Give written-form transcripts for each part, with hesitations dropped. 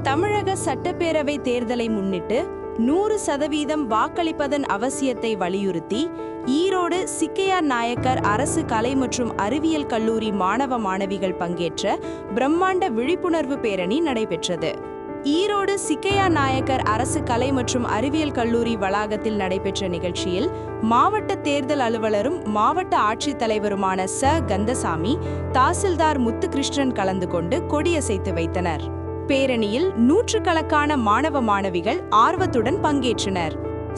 தமிழக சட்டப்பேரவை தேர்தலை முன்னிட்டு 100% வாக்களிப்பதன் அவசியத்தை வலியுறுத்தி ஈரோடு சிக்கையார் நாயக்கர் அரசு கலை மற்றும் அறிவியல் கல்லூரி மாணவ மாணவிகள் பங்கேற்ற பிரம்மாண்ட விழிப்புணர்வு பேரணி நடைபெற்றது. ஈரோடு சிக்கையார் நாயக்கர் அரசு கலை மற்றும் அறிவியல் கல்லூரி வளாகத்தில் நடைபெற்ற நிகழ்ச்சியில் மாவட்ட தேர்தல் அலுவலரும் மாவட்ட ஆட்சித்தலைவருமான ச. கந்தசாமி, தாசில்தார் முத்துகிருஷ்ணன் கலந்து கொண்டு கொடியசைத்து வைத்தனர். பேரணியில் நூற்றுக்கணக்கான மாணவ மாணவிகள் ஆர்வத்துடன் பங்கேற்றனர்.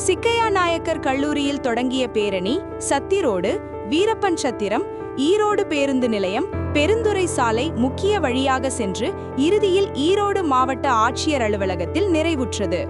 சிக்கையார் நாயக்கர் கல்லூரியில் தொடங்கிய பேரணி சத்திரோடு, வீரப்பன் சத்திரம், ஈரோடு பேருந்து நிலையம், பெருந்துறை சாலை முக்கிய வழியாக சென்று இறுதியில் ஈரோடு மாவட்ட ஆட்சியர் அலுவலகத்தில் நிறைவுற்றது.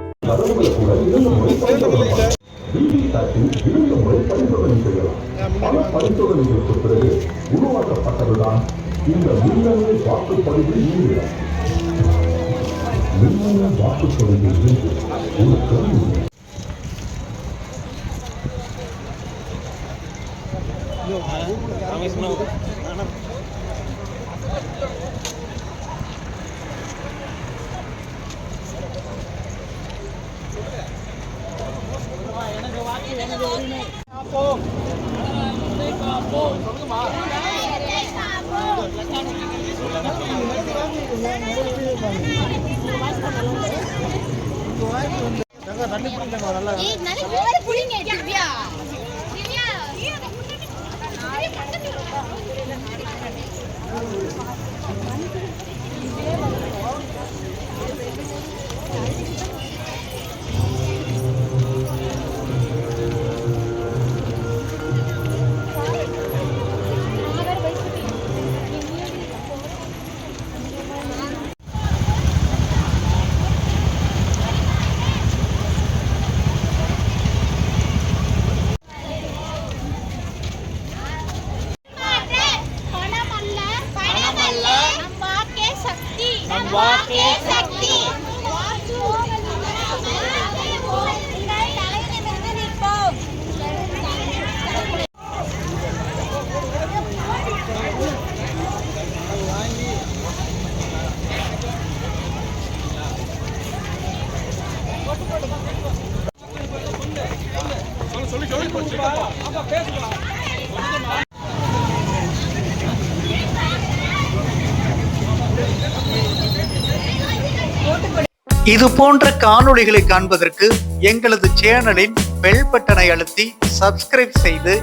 இது போன்ற காணொளிகளை காண்பதற்கு எங்களது சேனலின் பெல் பட்டனை அழுத்தி சப்ஸ்கிரைப் செய்து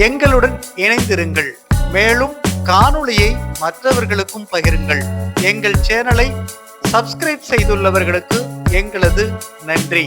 எங்களுடன் இணைந்திருங்கள். மேலும் காணொளியை மற்றவர்களுக்கும் பகிருங்கள். எங்கள் சேனலை சப்ஸ்கிரைப் செய்துள்ளவர்களுக்கு எங்களது நன்றி.